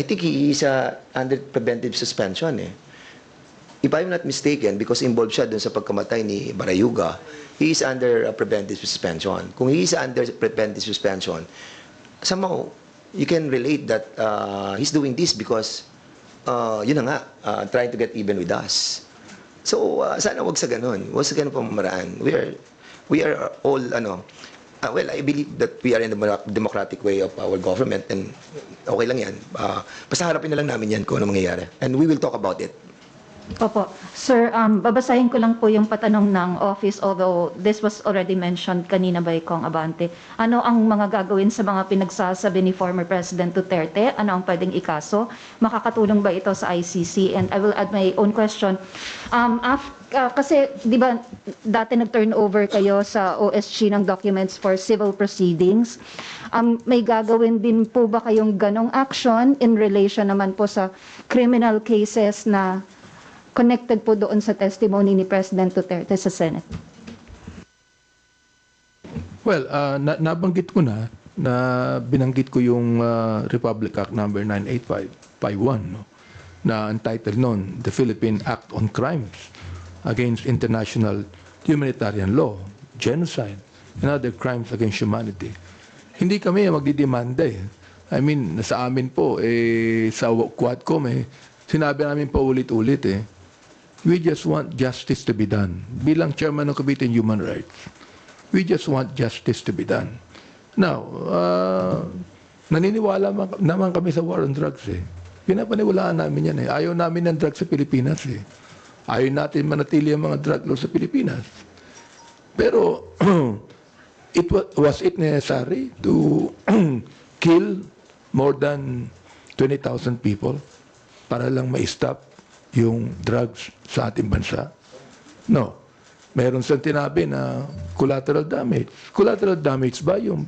I think he is under preventive suspension eh. If I'm not mistaken, because involved siya dun sa pagkamatay ni Barayuga, he is under preventive suspension. Kung he is under preventive suspension, somehow, you can relate that he's doing this because, yun na nga, trying to get even with us. So, sana wag sa ganun. Wag sa ganun pamamaraan. We are all, well, I believe that we are in the democratic way of our government and okay lang yan. Basta harapin na lang namin yan kung ano mangyayari. And we will talk about it. Opo. Sir, babasahin ko lang po yung patanong ng office, although this was already mentioned kanina by Kong Abante. Ano ang mga gagawin sa mga pinagsasabi ni former President Duterte? Ano ang pwedeng ikaso? Makakatulong ba ito sa ICC? And I will add my own question. Kasi, di ba, dati nag-turn over kayo sa OSG ng documents for civil proceedings. May gagawin din po ba kayong ganong action in relation naman po sa criminal cases na connected po doon sa testimony ni President Duterte sa Senate? Well, nabanggit ko na binanggit ko yung Republic Act number 98551, no, na entitled noon, The Philippine Act on Crimes Against International Humanitarian Law, Genocide, and other crimes against humanity. Hindi kami magdidemanda eh. I mean, sa amin po, sa Quadcom sinabi namin po ulit-ulit we just want justice to be done. Bilang chairman ng Committee on Human Rights, we just want justice to be done. Now, naniniwala naman kami sa war on drugs Pinapaniwalaan namin yan Ayaw namin ng drugs sa Pilipinas Ayaw natin manatili ang mga drug laws sa Pilipinas. Pero, was it necessary to kill more than 20,000 people para lang ma-stop yung drugs sa ating bansa? No. Meron siyang tinabi na collateral damage. Collateral damage ba yung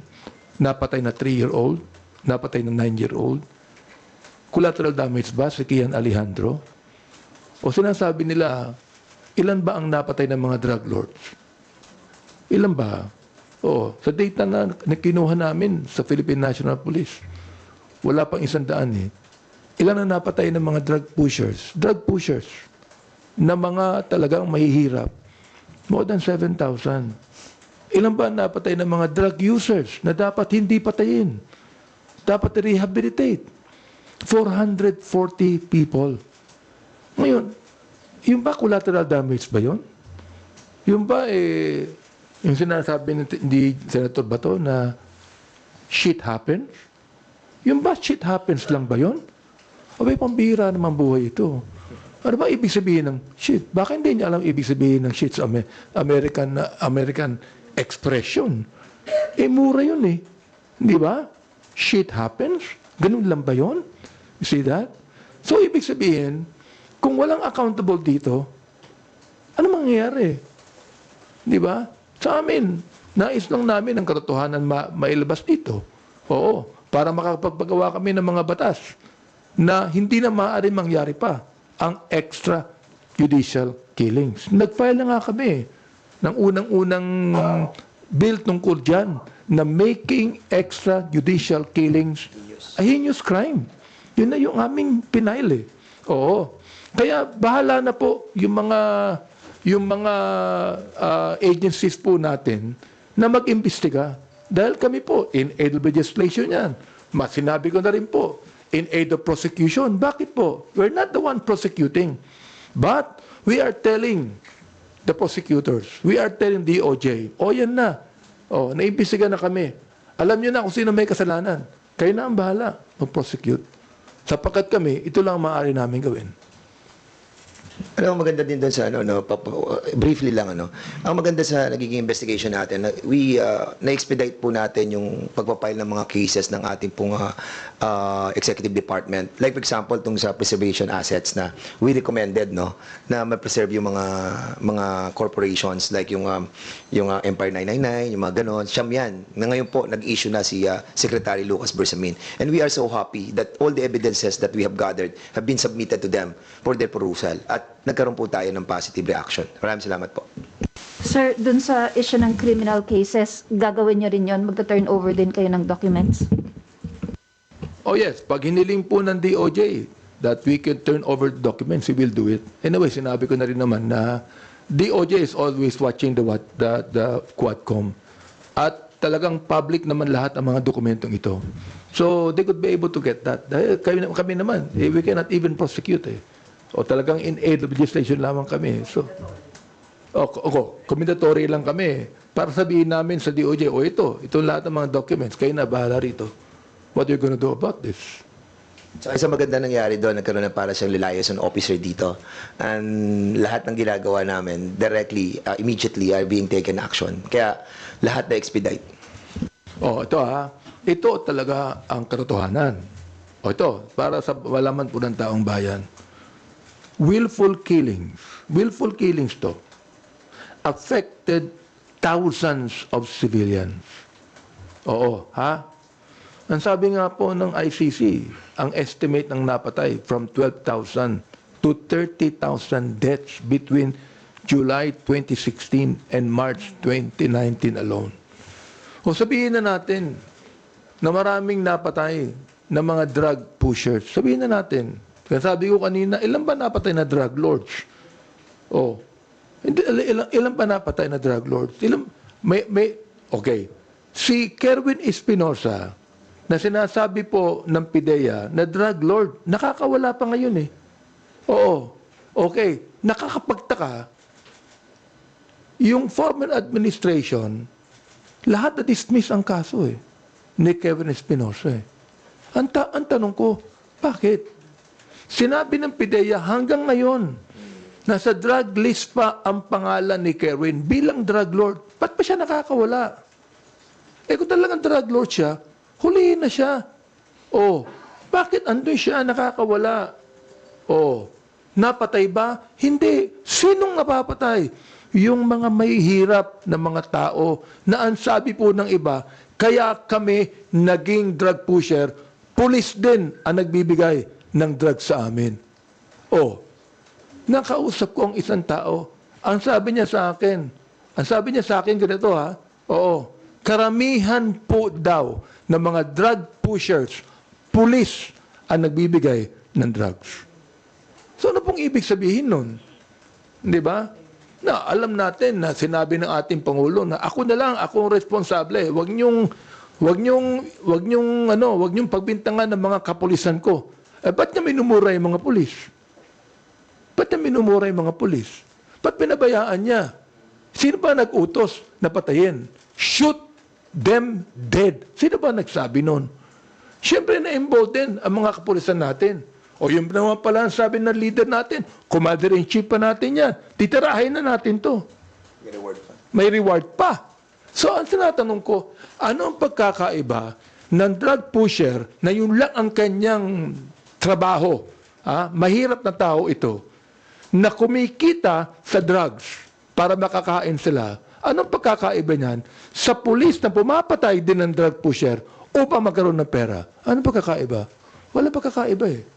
napatay na 3-year-old, napatay na 9-year-old? Collateral damage ba si Kian Alejandro? O sinasabi nila, ilan ba ang napatay ng mga drug lords? Ilan ba? Sa data na kinuha namin sa Philippine National Police, wala pang 100 Ilan ang napatay ng mga drug pushers na mga talagang mahihirap? More than 7,000. Ilan ba ang napatay ng mga drug users na dapat hindi patayin? Dapat rehabilitate. 440 people. Ngayon, yung ba collateral damage ba yun? Yung ba yung sinasabi ni Senator Bato na shit happens? Yung ba shit happens lang ba yun? Abay, pambihira naman buhay ito. Ano ba ibig sabihin ng shit? Bakit hindi niya alam ibig sabihin ng shit sa American expression? Mura yun Di ba? Shit happens? Ganun lang ba yun? You see that? So, ibig sabihin, kung walang accountable dito, ano mangyayari? Di ba? Sa amin, nais lang namin ang katotohanan mailabas dito. Oo, para makapagpagawa kami ng mga batas na hindi na maaari mangyari pa ang extrajudicial killings. Nag-file na nga kami ng unang-unang bill tungkol dyan na making extrajudicial killings a heinous crime. Yun na yung aming pinail Oo. Kaya bahala na po yung mga agencies po natin na mag-imbestiga. Dahil kami po, in aid of legislation yan. Sinabi ko na rin po, in aid of prosecution. Bakit po? We're not the one prosecuting. But we are telling the prosecutors, we are telling DOJ, yan na. Naimbestiga na kami. Alam nyo na kung sino may kasalanan. Kayo na ang bahala mag-prosecute. Sapagkat kami, ito lang maaari namin gawin. Ang maganda din doon sa briefly lang ang maganda sa nagiging investigation natin, na-expedite po natin yung pagpapile ng mga cases ng ating pong executive department. Like for example, tung sa preservation assets na we recommended na ma-preserve yung mga corporations like yung Empire 999, yung mga ganon. Siyam yan. Na ngayon po nag-issue na si Secretary Lucas Bersamin. And we are so happy that all the evidences that we have gathered have been submitted to them for their perusal. At nagkaroon po tayo ng positive reaction. Maraming salamat po. Sir, dun sa issue ng criminal cases, gagawin nyo rin yon? Magta-turn over din kayo ng documents? Oh yes, pag hiniling po ng DOJ that we can turn over the documents, we will do it. Anyway, sinabi ko na rin naman na DOJ is always watching the Quadcom. At talagang public naman lahat ang mga dokumentong ito. So they could be able to get that. Dahil kami naman, we cannot even prosecute eh. O talagang in aid of legislation lamang kami. So, commendatory lang kami. Para sabihin namin sa DOJ, ito lahat ng mga documents, kayo na bahala rito. What are you gonna do about this? So, isang maganda nangyari doon, nagkaroon ng para siyang liaison officer dito. And lahat ng ginagawa namin, directly, immediately are being taken action. Kaya lahat na expedite. Ito ito talaga ang katotohanan. Ito, para sa malaman po ng taong bayan. Willful killings to, affected thousands of civilians. Ang sabi nga po ng ICC, ang estimate ng napatay from 12,000 to 30,000 deaths between July 2016 and March 2019 alone. Sabihin na natin na maraming napatay na mga drug pushers. Sabihin na natin. Kaya sabi ko kanina, ilan ba napatay na drug lords? Ilan ba napatay na drug lords? Okay. Si Kerwin Espinosa, na sinasabi po ng PIDEA na drug lord, nakakawala pa ngayon eh. Okay. Nakakapagtaka, yung former administration, lahat na dismiss ang kaso eh, ni Kevin Espinosa eh. Ang tanong ko, bakit? Sinabi ng PIDEA hanggang ngayon, nasa drug list pa ang pangalan ni Kerwin bilang drug lord. Ba't pa siya nakakawala? Kung talagang drug lord siya, hulihin na siya. Bakit andun siya nakakawala? Napatay ba? Hindi. Sinong napapatay? Yung mga mahihirap na mga tao na ang sabi po ng iba, kaya kami naging drug pusher, pulis din ang nagbibigay ng drug sa amin. Nakausap ko ang isang tao. Ang sabi niya sa akin ganito karamihan po daw ng mga drug pushers, pulis ang nagbibigay ng drugs. So ano pong ibig sabihin nun? Di ba? Na alam natin na sinabi ng ating Pangulo na ako na lang, ako ang responsable. Huwag niyong pagbintangan ng mga kapulisan ko. Ba't niya minumura yung mga pulis? Ba't pinabayaan niya? Sino ba nag-utos na patayin? Shoot them dead. Sino ba nagsabi nun? Siyempre na-involved din ang mga kapulisan natin. Yung naman pala ang sabi ng leader natin, commander-in-chief pa natin yan. Titirahin na natin to. May reward pa. So ang tinatanong ko, ano ang pagkakaiba ng drug pusher na yun lang ang kanyang trabaho? Mahirap na tao ito, na kumikita sa drugs para makakain sila. Anong pagkakaiba niyan sa pulis na pumapatay din ng drug pusher upang magkaroon ng pera? Anong pagkakaiba? Wala pagkakaiba eh.